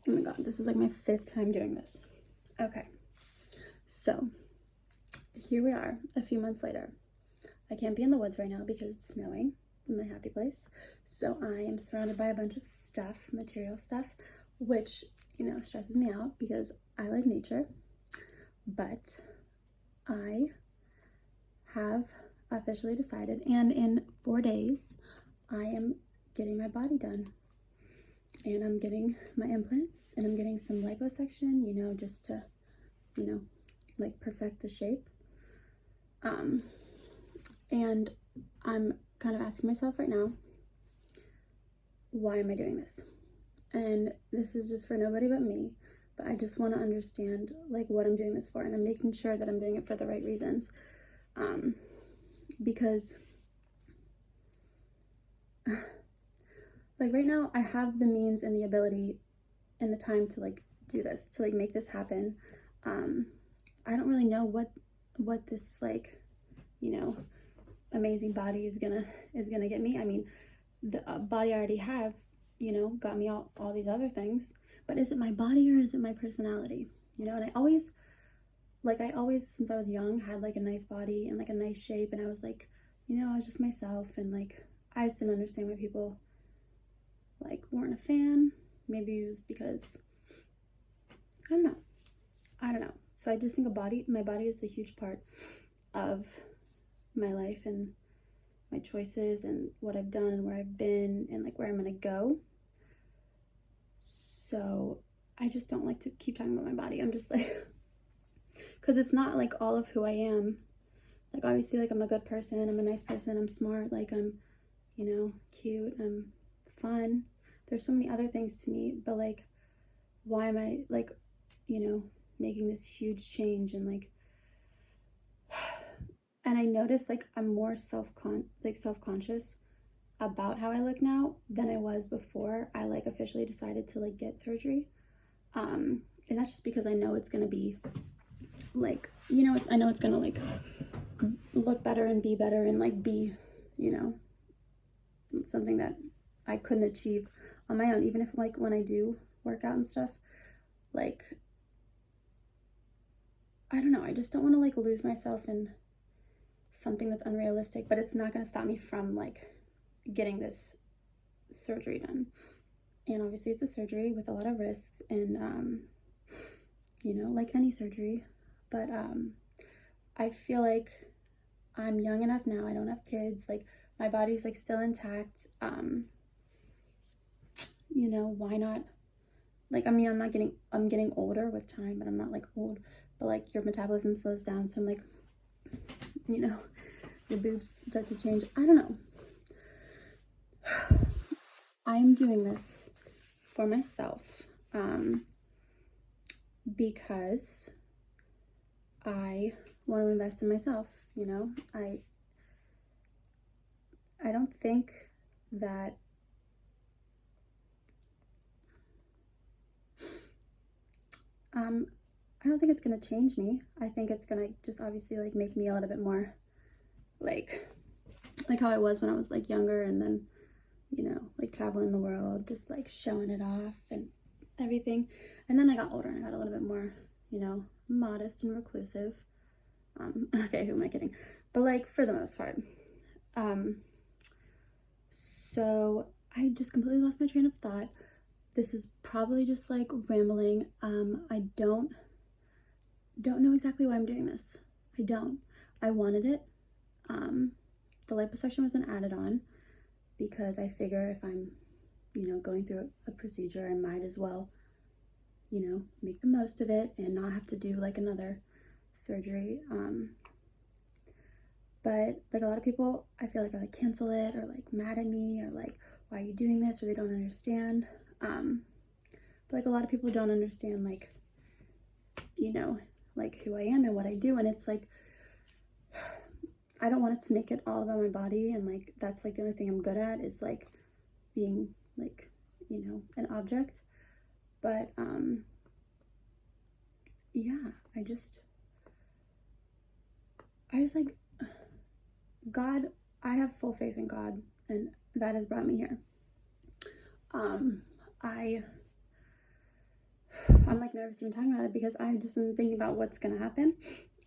Oh my god, this is like my 5th time doing this. Okay, so here we are a few months later. I can't be in the woods right now because it's snowing in my happy place. So I am surrounded by a bunch of stuff, material stuff, which, stresses me out because I like nature. But I have officially decided, and in 4 days, I am getting my body done. And I'm getting my implants, and I'm getting some liposuction, just to, like perfect the shape. And I'm kind of asking myself right now, why am I doing this? And this is just for nobody but me, but I just want to understand like what I'm doing this for, and I'm making sure that I'm doing it for the right reasons. Because like right now I have the means and the ability and the time to like do this, to like make this happen. I don't really know what this like, amazing body is gonna get me. I mean, the body I already have, got me all these other things. But is it my body or is it my personality? And I always since I was young had like a nice body and like a nice shape, and I was like, I was just myself, and like I just didn't understand why people like weren't a fan. Maybe it was because I don't know. So I just think my body is a huge part of my life and my choices and what I've done and where I've been and like where I'm gonna go. So I just don't like to keep talking about my body. I'm just like, because it's not like all of who I am. Like obviously, like I'm a good person, I'm a nice person, I'm smart, like I'm, cute, I'm fun. There's so many other things to me, but like, why am I like, making this huge change? And like, and I noticed like I'm more self-conscious about how I look now than I was before I like officially decided to like get surgery. And that's just because I know it's gonna be like, I know it's gonna like look better and be better and like be, something that I couldn't achieve on my own. Even if like when I do work out and stuff, like, I don't know, I just don't want to like lose myself in something that's unrealistic, but it's not going to stop me from like getting this surgery done. And obviously it's a surgery with a lot of risks and like any surgery, but I feel like I'm young enough now, I don't have kids, like my body's like still intact. Why not? Like, I mean, I'm getting older with time, but I'm not like old, but like your metabolism slows down, so I'm like, your boobs start to change. I don't know. I'm doing this for myself because I want to invest in myself. I don't think that I don't think it's gonna change me. I think it's gonna just obviously like make me a little bit more like how I was when I was like younger, and then like traveling the world, just like showing it off and everything. And then I got older and I got a little bit more modest and reclusive. Okay, who am I kidding? But like for the most part. So I just completely lost my train of thought. This is probably just like rambling. I don't know exactly why I'm doing this. I wanted it. The liposuction wasn't added on because I figure if I'm, going through a procedure, I might as well, make the most of it and not have to do like another surgery. But like a lot of people, I feel like are like cancel it or like mad at me or like, why are you doing this? Or they don't understand. But like a lot of people don't understand like, like who I am and what I do. And it's like, I don't want it to make it all about my body. And like, that's like the only thing I'm good at is like being like, an object. But yeah, I just like, God, I have full faith in God, and that has brought me here. I I'm like nervous even talking about it because I just am thinking about what's gonna happen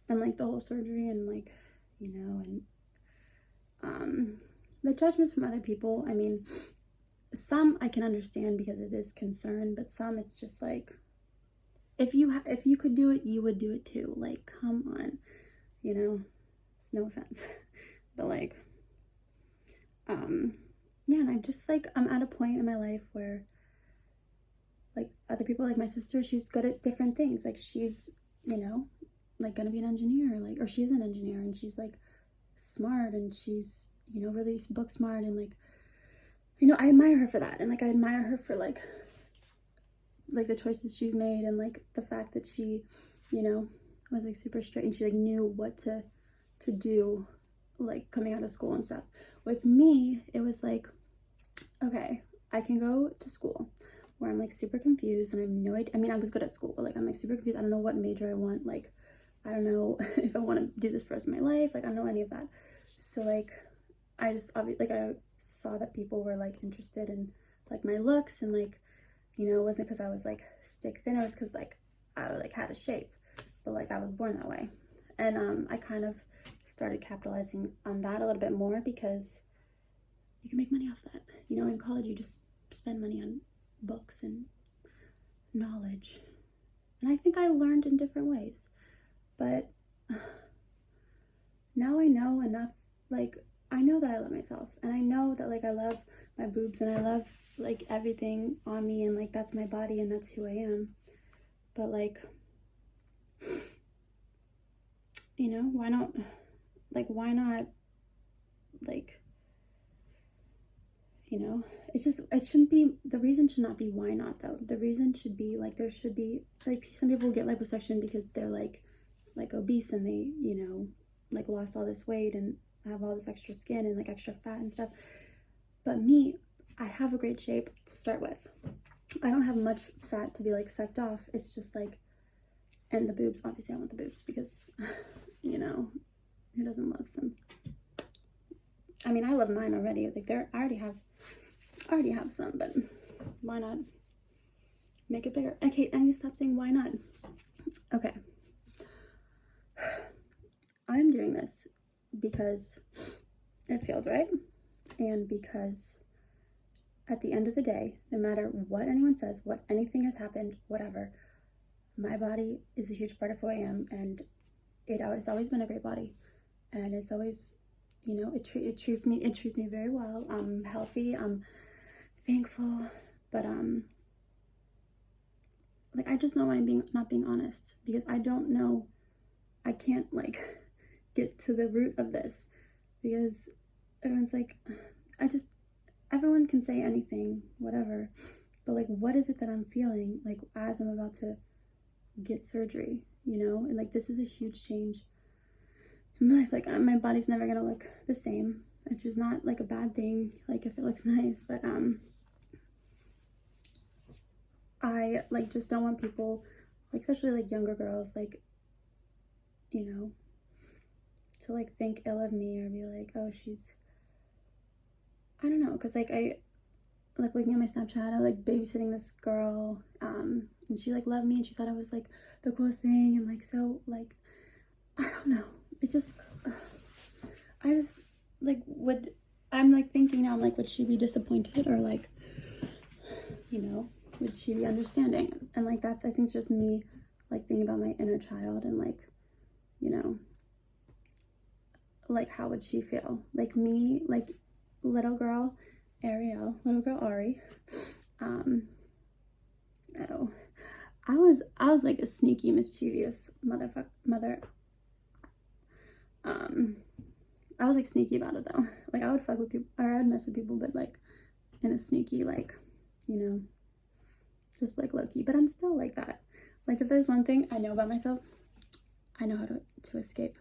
and like the whole surgery and like, you know, and the judgments from other people. I mean, some I can understand because it is concern, but some it's just like, if you could do it, you would do it too. Like, come on, you know. It's no offense, but like, yeah. And I'm just like, I'm at a point in my life where like other people, like my sister, she's good at different things. Like she's, you know, like gonna be an engineer, like, or she's an engineer, and she's like smart, and she's, you know, really book smart, and like, you know, I admire her for that, and like I admire her for like the choices she's made, and like the fact that she, you know, was like super straight, and she like knew what to do, like coming out of school and stuff. With me, it was like, okay, I can go to school where I'm like super confused and I have no idea. I mean, I was good at school, but like I'm like super confused. I don't know what major I want. Like, I don't know if I want to do this for the rest of my life. Like, I don't know any of that. So like, I just like I saw that people were like interested in like my looks, and like, you know, it wasn't because I was like stick thin. It was because like I like had a shape, but like I was born that way. And I kind of started capitalizing on that a little bit more because you can make money off that. You know, in college you just spend money on books and knowledge. And I think I learned in different ways. But now I know enough, like, I know that I love myself. And I know that, like, I love my boobs and I love, like, everything on me. And, like, that's my body and that's who I am. But, like, you know, why not, like, you know, it's just, it shouldn't be, the reason should not be why not, though. The reason should be, like, there should be, like, some people get liposuction because they're, like obese and they, you know, like, lost all this weight and have all this extra skin and, like, extra fat and stuff. But me, I have a great shape to start with. I don't have much fat to be, like, sucked off. It's just, like, and the boobs, obviously I want the boobs because, you know, who doesn't love some? I mean, I love mine already. Like, I already have some, but why not make it bigger? Okay, I need to stop saying why not. Okay. I'm doing this because it feels right, and because at the end of the day, no matter what anyone says, what anything has happened, whatever, my body is a huge part of who I am, and it's always been a great body, and it's always, you know, it treats me very well. I'm healthy, I'm thankful, but like, I just know I'm not being honest because I don't know, I can't like get to the root of this because everyone's like, everyone can say anything, whatever, but like, what is it that I'm feeling like as I'm about to get surgery, you know? And like, this is a huge change in my life. Like, my body's never gonna look the same, which is not like a bad thing, like if it looks nice, but I like just don't want people, like especially like younger girls, like, you know, to like think ill of me or be like, oh, she's, I don't know, because like I like looking at my Snapchat, I like babysitting this girl, and she like loved me and she thought I was like the coolest thing, and like, so like, I don't know, it just, I just like I'm like thinking now, I'm like, would she be disappointed, or like, you know, would she be understanding? And like, that's, I think, just me like thinking about my inner child and like, you know, like, how would she feel? Like me, like little girl Ari, oh, I was like a sneaky, mischievous mother. I was like sneaky about it though. Like, I would fuck with people, or I'd mess with people, but like in a sneaky, like, you know, just like low-key. But I'm still like that. Like, if there's one thing I know about myself, I know how to escape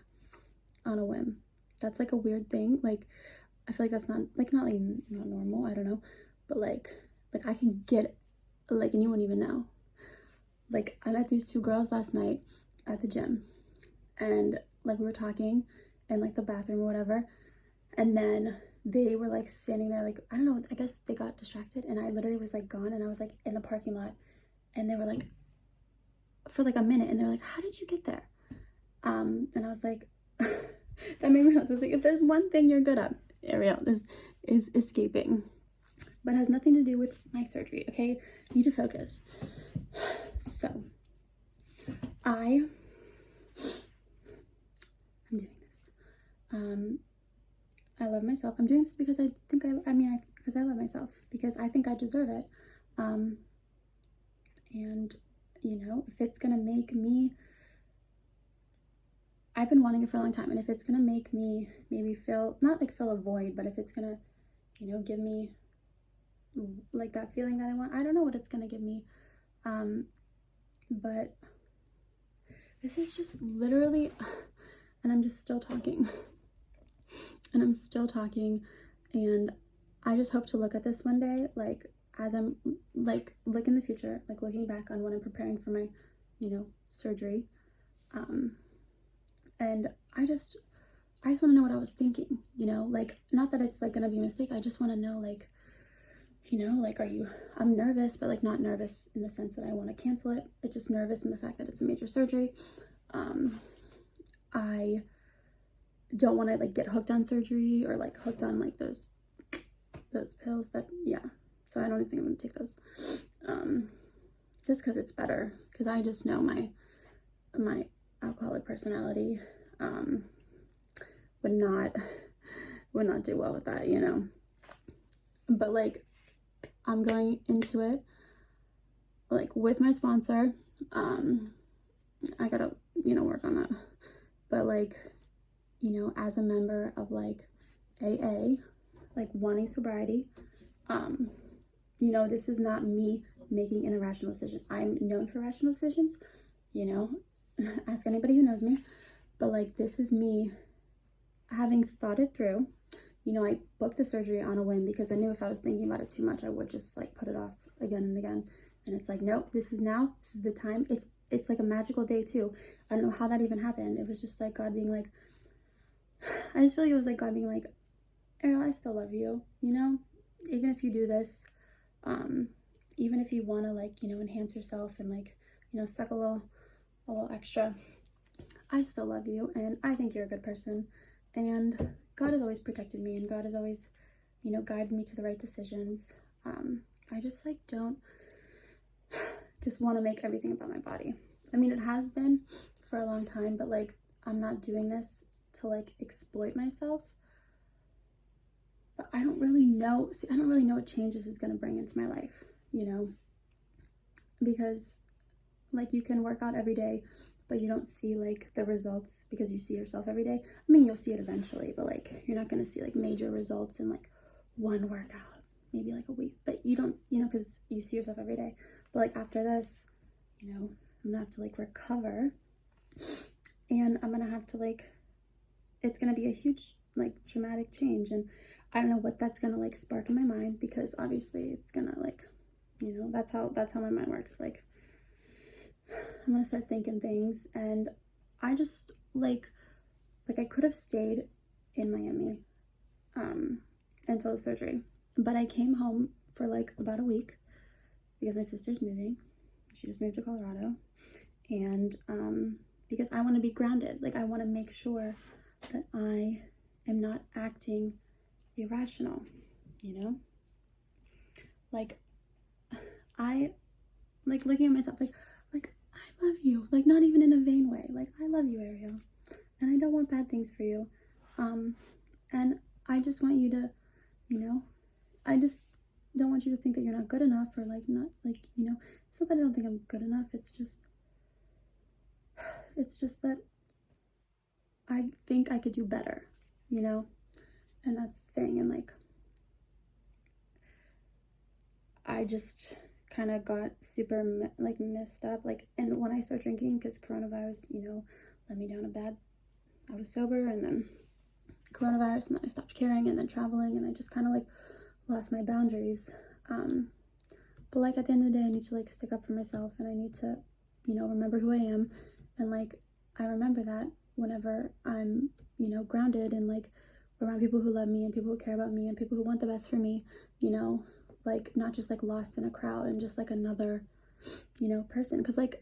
on a whim. That's like a weird thing. Like, I feel like that's not normal, I don't know, but like I can get, like, and you wouldn't even know. Like, I met these two girls last night at the gym, and like we were talking in like the bathroom or whatever, and then they were like standing there, like, I don't know, I guess they got distracted, and I literally was like gone, and I was like in the parking lot, and they were like, for like a minute, and they're like, how did you get there? And I was like, that made me realize, I was like, if there's one thing you're good at, Ariel, is escaping, but it has nothing to do with my surgery, okay? You need to focus. So, I'm doing this. I love myself. I'm doing this because I think because I love myself, because I think I deserve it. And, you know, if it's gonna make me, I've been wanting it for a long time, and if it's gonna make me maybe feel, not like fill a void, but if it's gonna, you know, give me like that feeling that I want, I don't know what it's gonna give me, but this is just literally, and I'm just still talking, and I'm still talking, and I just hope to look at this one day, like, as I'm, like, look in the future, like, looking back on when I'm preparing for my, you know, surgery, and I just want to know what I was thinking, you know, like, not that it's, like, gonna be a mistake, I just want to know, like, you know, like, I'm nervous, but, like, not nervous in the sense that I want to cancel it, it's just nervous in the fact that it's a major surgery. I don't want to, like, get hooked on surgery, or, like, hooked on, like, those pills that, yeah, so I don't even think I'm gonna take those, just because it's better, because I just know my alcoholic personality would not do well with that, you know. But, like, I'm going into it, like, with my sponsor. I gotta, you know, work on that, but, like, you know, as a member of, like, AA, like, wanting sobriety, you know, this is not me making an irrational decision. I'm known for rational decisions, you know, ask anybody who knows me, but, like, this is me having thought it through. You know, I booked the surgery on a whim because I knew if I was thinking about it too much, I would just, like, put it off again and again. And it's like, nope, this is the time. It's like a magical day too. I don't know how that even happened. It was just like God being like, I just feel like it was like God being like, Ariel, I still love you, you know, even if you do this, even if you want to, like, you know, enhance yourself and, like, you know, suck a little extra, I still love you, and I think you're a good person, and God has always protected me, and God has always, you know, guided me to the right decisions. I just, like, don't just want to make everything about my body. I mean, it has been for a long time, but, like, I'm not doing this to, like, exploit myself. But I don't really know what change this is going to bring into my life, you know, because, like, you can work out every day, but you don't see, like, the results because you see yourself every day. I mean, you'll see it eventually, but, like, you're not going to see, like, major results in, like, one workout, maybe, like, a week, but you don't, you know, because you see yourself every day. But, like, after this, you know, I'm gonna have to, like, recover, and I'm gonna have to, like, it's gonna be a huge, like, traumatic change, and I don't know what that's gonna, like, spark in my mind, because obviously it's gonna, like, you know, that's how my mind works. Like, I'm gonna start thinking things, and I just, like I could have stayed in Miami until the surgery, but I came home for, like, about a week because my sister's moving. She just moved to Colorado, and because I want to be grounded. Like, I want to make sure that I am not acting irrational, you know? Like, I, like, looking at myself, like, I love you. Like, not even in a vain way. Like, I love you, Ariel, and I don't want bad things for you. And I just want you to, you know, I just don't want you to think that you're not good enough, or, like, not, like, you know, it's not that I don't think I'm good enough. It's just that I think I could do better, you know? And that's the thing. And, like, I just kind of got super, like, messed up, like, and when I started drinking, because coronavirus, you know, let me down a bad, I was sober, and then coronavirus, and then I stopped caring, and then traveling, and I just kind of, like, lost my boundaries. But, like, at the end of the day, I need to, like, stick up for myself, and I need to, you know, remember who I am, and, like, I remember that whenever I'm, you know, grounded, and, like, around people who love me, and people who care about me, and people who want the best for me, you know, like, not just, like, lost in a crowd and just, like, another, you know, person, because, like,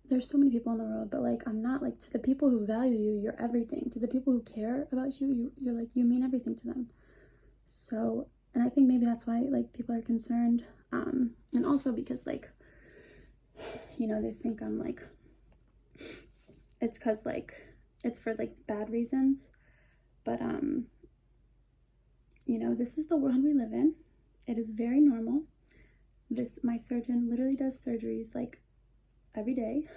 there's so many people in the world, but like I'm not like, to the people who value you, you're everything. To the people who care about you, you're like, you mean everything to them. So, and I think maybe that's why like people are concerned, and also because like, you know, they think I'm like, it's because like it's for like bad reasons, but you know, this is the world we live in. It is very normal. My surgeon literally does surgeries like every day,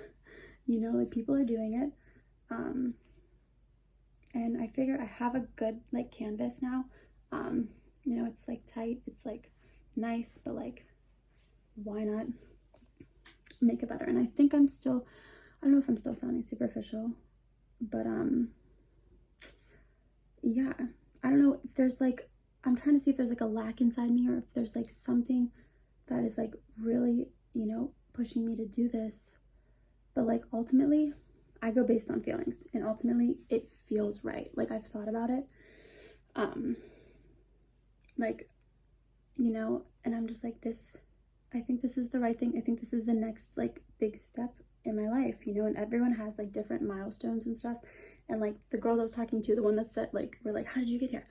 you know, like people are doing it. And I figure I have a good like canvas now. You know, it's like tight, it's like nice, but like why not make it better? And I think I'm still, I don't know if I'm still sounding superficial, but yeah, I don't know if there's like, I'm trying to see if there's like a lack inside me, or if there's like something that is like really, you know, pushing me to do this. But like ultimately I go based on feelings, and ultimately it feels right. Like I've thought about it, like, you know, and I'm just like, this, I think this is the right thing. I think this is the next like big step in my life, you know. And everyone has like different milestones and stuff. And like the girls I was talking to, the one that said like, were like, how did you get here?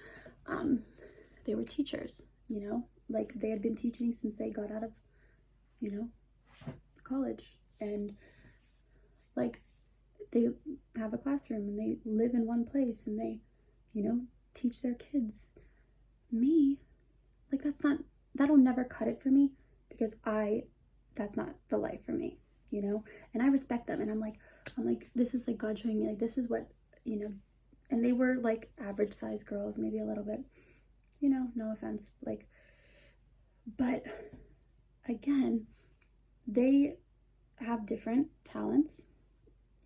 They were teachers, you know, like they had been teaching since they got out of, you know, college. And like they have a classroom and they live in one place and they, you know, teach their kids. Me, like that'll never cut it for me, because that's not the life for me, you know. And I respect them, and I'm like, this is like God showing me like this is what, you know. And they were like average size girls, maybe a little bit, you know, no offense, like, but again, they have different talents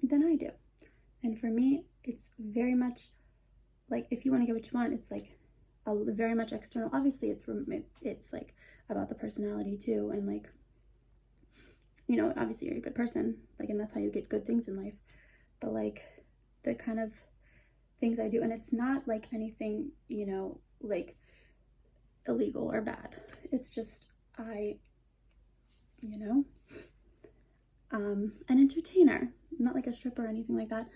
than I do. And for me, it's very much like, if you want to get what you want, it's like very much external. Obviously it's like about the personality too, and like, you know, obviously you're a good person, like, and that's how you get good things in life. But like the kind of things I do, and it's not like anything, you know, like illegal or bad. It's just you know, an entertainer, not like a stripper or anything like that.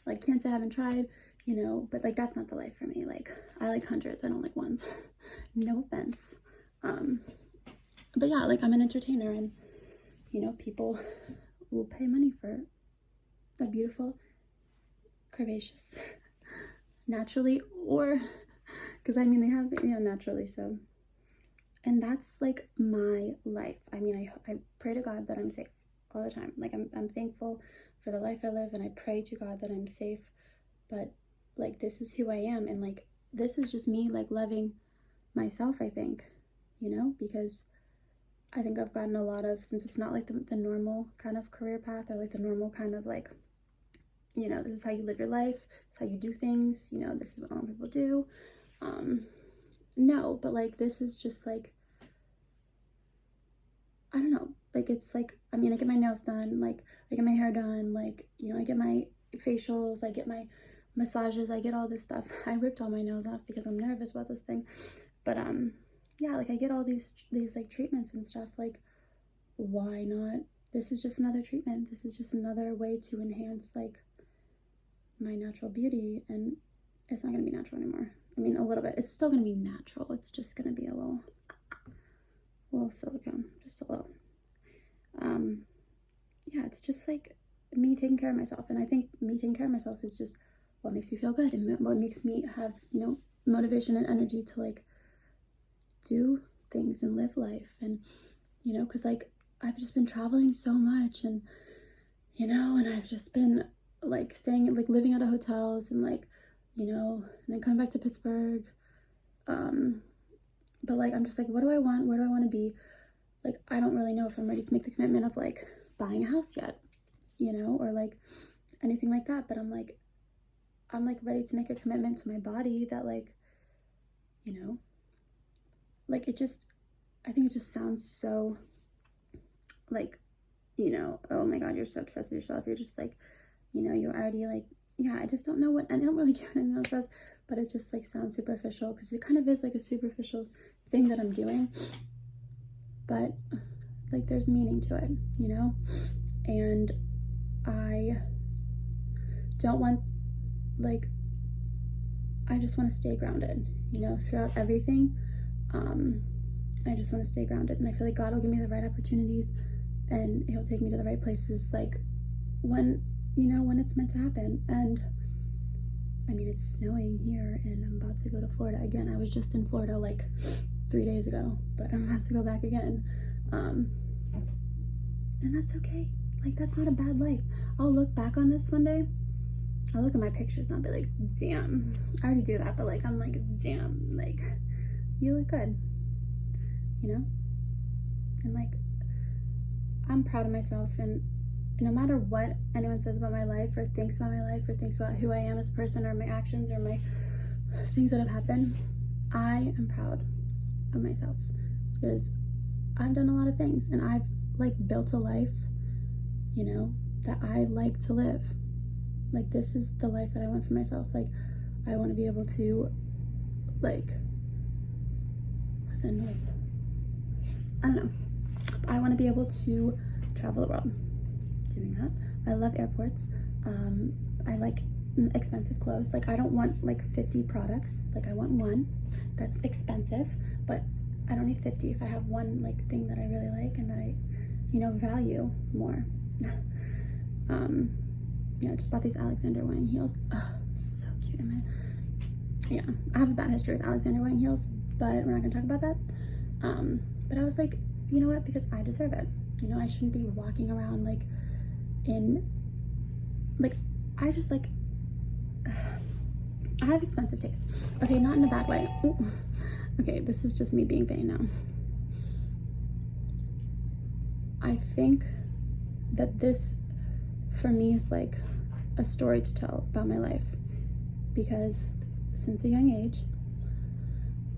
Like, can't say I haven't tried, you know, but like that's not the life for me. Like I like hundreds, I don't like ones. No offense. But yeah, like I'm an entertainer, and you know, people will pay money for a beautiful, curvaceous, naturally, or because I mean they have, you know, naturally. So, and that's like my life. I mean, I pray to God that I'm safe all the time. Like I'm thankful for the life I live, and I pray to God that I'm safe. But like this is who I am, and like this is just me like loving myself, I think, you know, because I think I've gotten a lot of, since it's not like the normal kind of career path, or like the normal kind of like, you know, this is how you live your life, this is how you do things, you know, this is what normal people do. No, but like this is just like, I don't know, like it's like, I mean, I get my nails done, like I get my hair done, like, you know, I get my facials, I get my massages, I get all this stuff. I ripped all my nails off because I'm nervous about this thing. But yeah, like I get all these like treatments and stuff. Like, why not? This is just another treatment. This is just another way to enhance like my natural beauty, and it's not gonna be natural anymore. I mean, a little bit. It's still gonna be natural. It's just gonna be a little silicone, just a little. Yeah, it's just like me taking care of myself, and I think me taking care of myself is just what makes me feel good, and what makes me have, you know, motivation and energy to like do things and live life. And you know, because like I've just been traveling so much, and you know, and I've just been like staying, like living out of hotels, and like, you know, and then coming back to Pittsburgh. But like I'm just like, what do I want? Where do I want to be? Like I don't really know if I'm ready to make the commitment of like buying a house yet, you know, or like anything like that. But I'm like ready to make a commitment to my body that like, you know, like it just, I think it just sounds so like, you know, oh my God, you're so obsessed with yourself. You're just like, you know, you're already like, yeah, I just don't know what, and I don't really care what anyone else says, but it just like sounds superficial, because it kind of is like a superficial thing that I'm doing, but like there's meaning to it, you know. And don't want, like, I just want to stay grounded, you know, throughout everything. I just want to stay grounded, and I feel like God will give me the right opportunities, and he'll take me to the right places, like, when, you know, when it's meant to happen. And I mean, it's snowing here, and I'm about to go to Florida again. I was just in Florida like 3 days ago, but I'm about to go back again. And that's okay. Like, that's not a bad life. I'll look back on this one day. I'll look at my pictures and I'll be like, damn. I already do that, but like, I'm like, damn, like, you look good, you know? And like, I'm proud of myself, and no matter what anyone says about my life or thinks about my life or thinks about who I am as a person or my actions or my things that have happened, I am proud of myself because I've done a lot of things, and I've like built a life, you know, that I like to live. Like, this is the life that I want for myself. Like, I want to be able to, like, what is that noise? I don't know. I want to be able to travel the world doing that. I love airports. I like expensive clothes. Like, I don't want like 50 products. Like, I want one that's expensive, but I don't need 50 if I have one like thing that I really like and that I, you know, value more. Yeah, I just bought these Alexander Wang heels. Oh, so cute. Yeah, I have a bad history with Alexander Wang heels, but we're not gonna talk about that. But I was like, you know what, because I deserve it. You know, I shouldn't be walking around like in, like, I just like, I have expensive taste. Okay, not in a bad way. Ooh. Okay, this is just me being vain now. I think that this, for me, is like a story to tell about my life, because since a young age,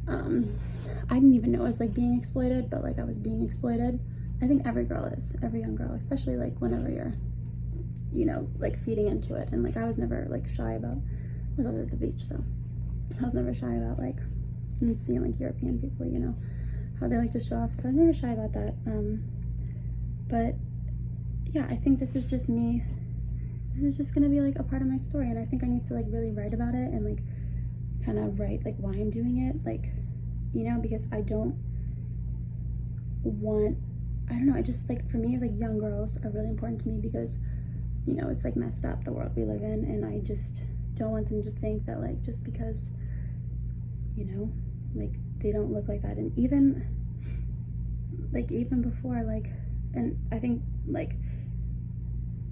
I didn't even know I was like being exploited, but like I was being exploited. I think every girl is, every young girl, especially like whenever you're, you know, like feeding into it. And like I was never like shy about, I was always at the beach, so I was never shy about like seeing like European people, you know, how they like to show off. So I was never shy about that. But yeah, I think this is just me. This is just gonna be like a part of my story, and I think I need to like really write about it and like kind of write like why I'm doing it, like, you know, because I don't want, I don't know, I just like, for me, like young girls are really important to me because, you know, it's like messed up, the world we live in, and I just don't want them to think that like just because, you know, like they don't look like that. And even before, like, and I think like,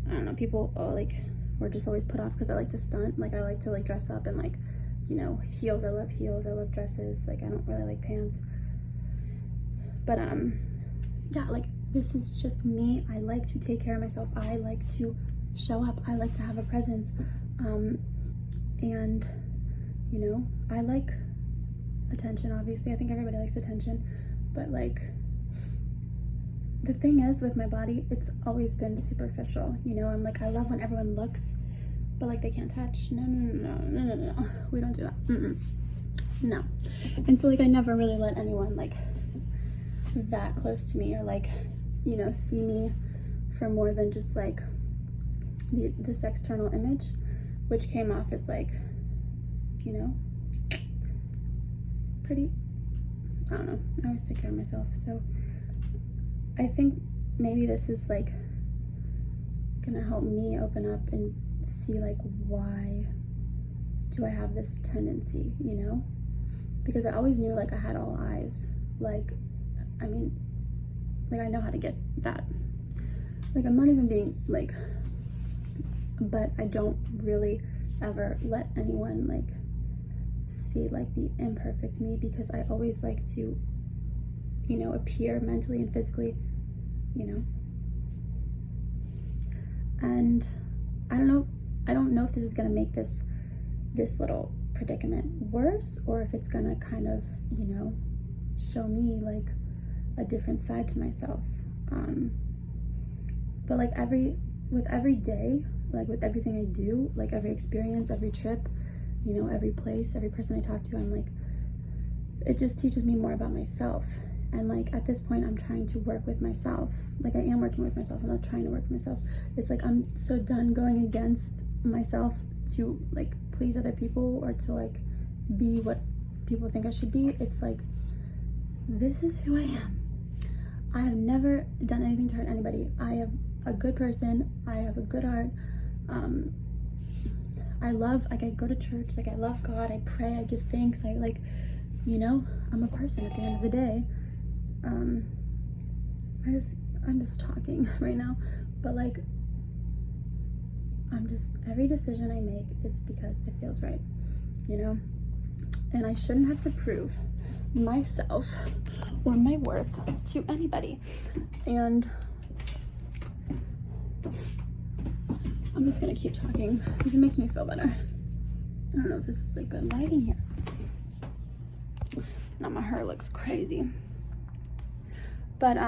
I don't know, people like were just always put off because I like to stunt. Like, I like to like dress up and like, you know, heels. I love heels. I love dresses. Like, I don't really like pants. But yeah, like this is just me. I like to take care of myself. I like to show up. I like to have a presence. And you know, I like attention, obviously. I think everybody likes attention, but like the thing is with my body, it's always been superficial, you know. I'm like, I love when everyone looks, but like they can't touch. No, we don't do that. No. And so like I never really let anyone like that close to me or like, you know, see me for more than just like this external image, which came off as like, you know, pretty, I don't know, I always take care of myself. So I think maybe this is like gonna help me open up and see like, why do I have this tendency, you know? Because I always knew like I had all eyes. Like, I mean, like I know how to get that. Like, I'm not even being like, but I don't really ever let anyone like see like the imperfect me, because I always like to, you know, appear mentally and physically, you know. And I don't know if this is gonna make this little predicament worse, or if it's gonna kind of, you know, show me like a different side to myself. But like with every day, like with everything I do, like every experience, every trip, you know, every place, every person I talk to, I'm like, it just teaches me more about myself. And like at this point, I'm trying to work with myself. Like, I am working with myself. I'm not trying to work with myself. It's like I'm so done going against myself to like please other people or to like be what people think I should be. It's like, this is who I am. I have never done anything to hurt anybody. I am a good person. I have a good heart. I go to church, like I love God, I pray, I give thanks, I like, you know, I'm a person at the end of the day. I'm just talking right now, but like, every decision I make is because it feels right, you know, and I shouldn't have to prove myself or my worth to anybody. And I'm just gonna keep talking because it makes me feel better. I don't know if this is like good lighting here. Now my hair looks crazy. But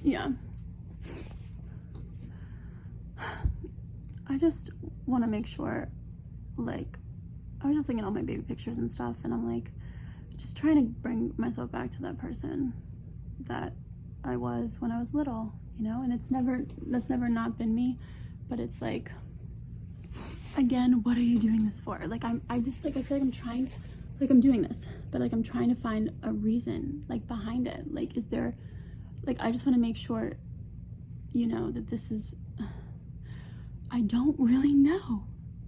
yeah. I just want to make sure, like, I was just looking at all my baby pictures and stuff, and I'm like, just trying to bring myself back to that person that I was when I was little, you know? And that's never not been me, but it's like, again, what are you doing this for? Like, I feel like I'm trying, like I'm doing this, but like I'm trying to find a reason, like behind it. Like, is there, like, I just want to make sure, you know, that this is, I don't really know,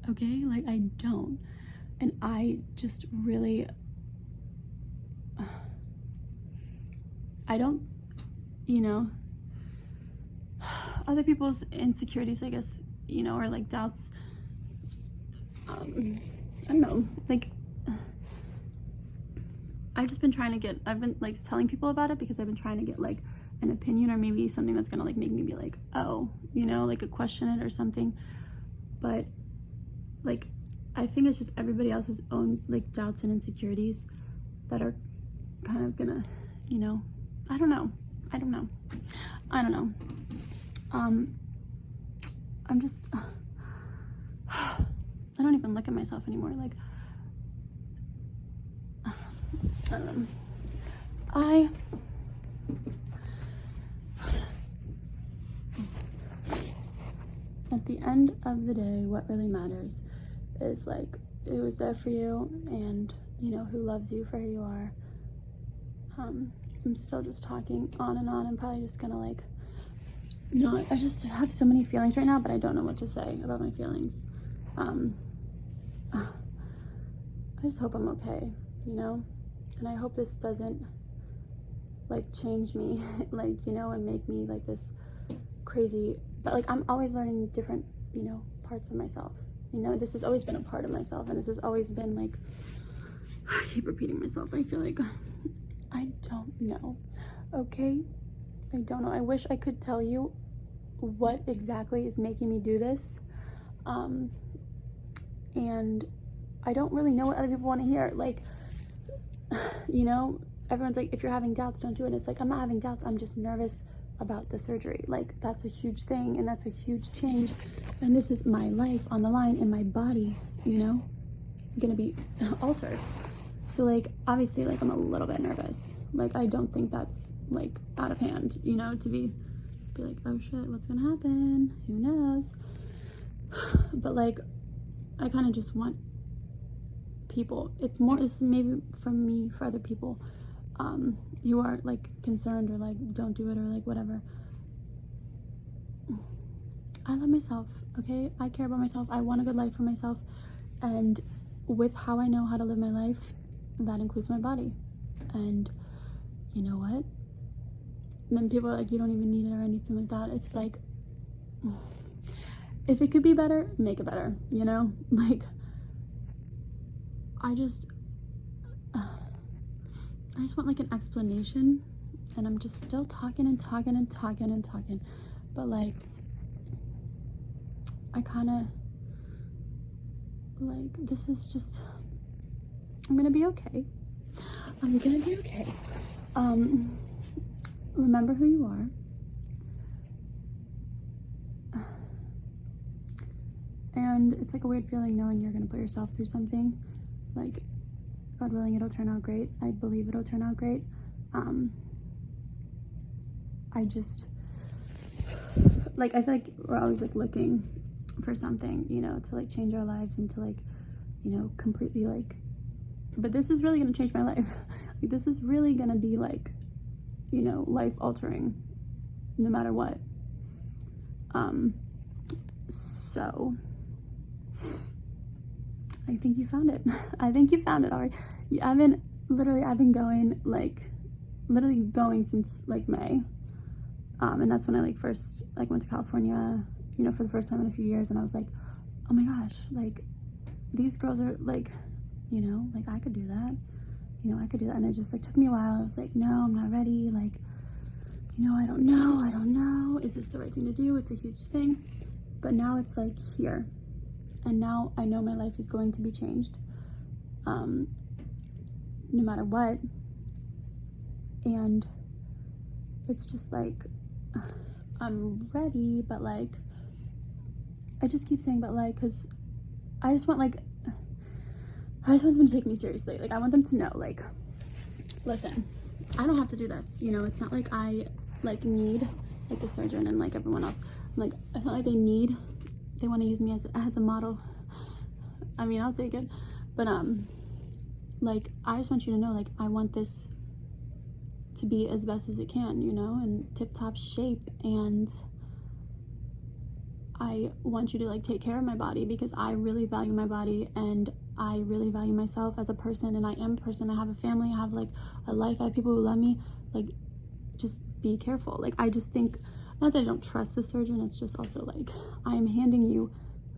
okay? Like, I don't. And I just really, I don't, you know, other people's insecurities, I guess, you know, or like doubts, I don't know, like, I've just been trying to get, I've been like telling people about it because I've been trying to get like an opinion or maybe something that's gonna like make me be like, oh, you know, like a question it or something. But like, I think it's just everybody else's own like doubts and insecurities that are kind of gonna, you know, I don't know. I'm just, I don't even look at myself anymore. Like, I don't know. At the end of the day, what really matters is like who is there for you and, you know, who loves you for who you are. I'm still just talking on and on. I'm probably just gonna like, no, I just have so many feelings right now, but I don't know what to say about my feelings. I just hope I'm okay, you know? And I hope this doesn't like change me, like, you know, and make me like this crazy, but like I'm always learning different, you know, parts of myself. You know, this has always been a part of myself, and this has always been like, I keep repeating myself. I feel like I don't know, okay? I don't know. I wish I could tell you what exactly is making me do this. And I don't really know what other people want to hear. Like, you know, everyone's like, if you're having doubts, don't do it. It's like, I'm not having doubts. I'm just nervous about the surgery. Like, that's a huge thing, and that's a huge change. And this is my life on the line, and my body, you know, gonna be altered. So like, obviously, like, I'm a little bit nervous. Like, I don't think that's like out of hand, you know, to be like, oh shit, what's gonna happen? Who knows? But like, I kind of just want people, it's maybe from me for other people who are like concerned or like don't do it or like whatever. I love myself, okay? I care about myself. I want a good life for myself, and with how I know how to live my life, that includes my body. And you know what? And then people are like, you don't even need it or anything like that. It's like, if it could be better, make it better, you know? Like, I just want like an explanation, and I'm just still talking. But like, I kind of like, this is just, I'm gonna be okay. Remember who you are. And it's like a weird feeling knowing you're gonna put yourself through something. Like, God willing, it'll turn out great. I believe it'll turn out great. I just, like, I feel like we're always like looking for something, you know, to like change our lives and to like, you know, completely like, but this is really gonna change my life. Like, this is really gonna be like, you know, life altering no matter what. So I think you found it. I think you found it, Ari. I've been going since like May. And that's when I like first like went to California, you know, for the first time in a few years, and I was like, oh my gosh, like these girls are like, you know, like I could do that, you know, I could do that. And it just like took me a while. I was like, no, I'm not ready, like, you know, I don't know, is this the right thing to do? It's a huge thing. But now it's like here, and now I know my life is going to be changed, no matter what. And it's just like, I'm ready, but like, I just keep saying but like, because I just want them to take me seriously. Like, I want them to know, like, listen, I don't have to do this, you know. It's not like I like need like the surgeon and like everyone else. Like, it's not like they want to use me as a model. I mean, I'll take it, but like, I just want you to know, like, I want this to be as best as it can, you know, in tip-top shape. And I want you to like take care of my body, because I really value my body, and I really value myself as a person, and I am a person. I have a family, I have like a life, I have people who love me. Like, just be careful. Like, I just think, not that I don't trust the surgeon, it's just also like, I am handing you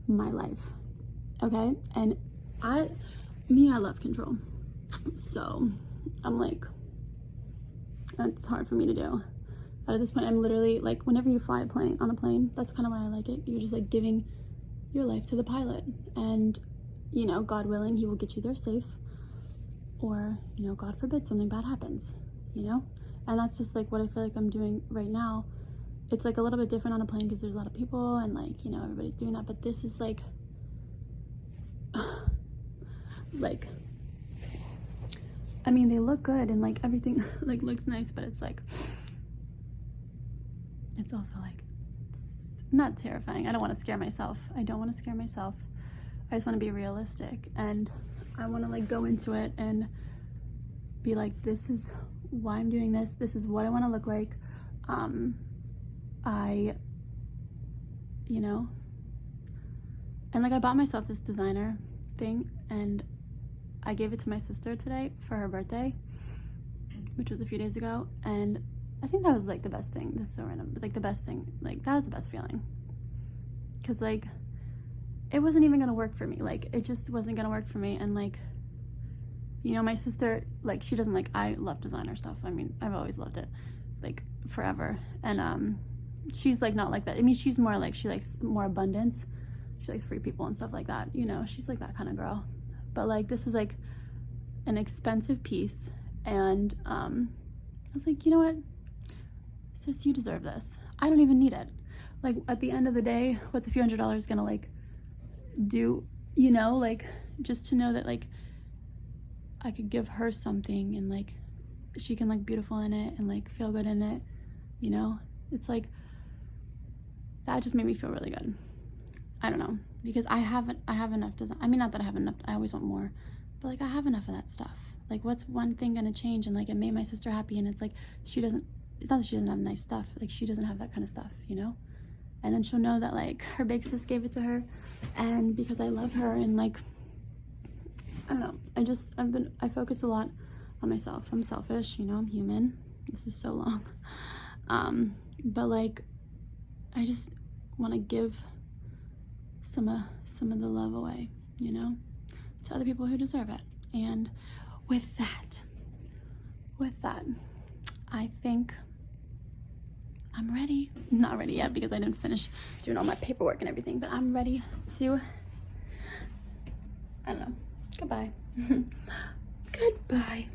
my life, okay? And I love control. So I'm like, that's hard for me to do. But at this point, I'm literally like, whenever you fly on a plane, that's kind of why I like it. You're just like giving your life to the pilot, and you know, God willing, he will get you there safe, or, you know, God forbid something bad happens, you know. And that's just like what I feel like I'm doing right now. It's like a little bit different on a plane because there's a lot of people and like, you know, everybody's doing that, but this is like like, I mean, they look good and like everything like looks nice, but it's like, it's also like, it's not terrifying. I don't want to scare myself. I just want to be realistic, and I want to like go into it and be like, this is why I'm doing this. This is what I want to look like. You know, and like I bought myself this designer thing, and I gave it to my sister today for her birthday, which was a few days ago, and I think that was like the best thing. This is so random, but like the best thing, like that was the best feeling, because like it wasn't even gonna work for me. Like, it just wasn't gonna work for me. And like, you know, my sister, like, she doesn't like, I love designer stuff. I mean, I've always loved it, like forever. And she's like not like that. I mean, she's more like, she likes more abundance. She likes free people and stuff like that, you know. She's like that kind of girl. But like, this was like an expensive piece, and I was like, you know what, sis, you deserve this. I don't even need it. Like, at the end of the day, what's a few $100s gonna like do, you know? Like, just to know that like I could give her something, and like she can like beautiful in it and like feel good in it, you know. It's like, that just made me feel really good. I don't know, because I have enough design. I mean, not that I have enough, I always want more, but like I have enough of that stuff. Like, what's one thing gonna change? And like, it made my sister happy, and it's like, it's not that she doesn't have nice stuff, like she doesn't have that kind of stuff, you know. And then she'll know that like her big sis gave it to her, and because I love her, and like, I don't know, I focus a lot on myself. I'm selfish, you know, I'm human. This is so long. But like, I just want to give some of the love away, you know, to other people who deserve it. And with that, I think I'm ready. Not ready yet because I didn't finish doing all my paperwork and everything, but I'm ready to, I don't know, goodbye. Goodbye.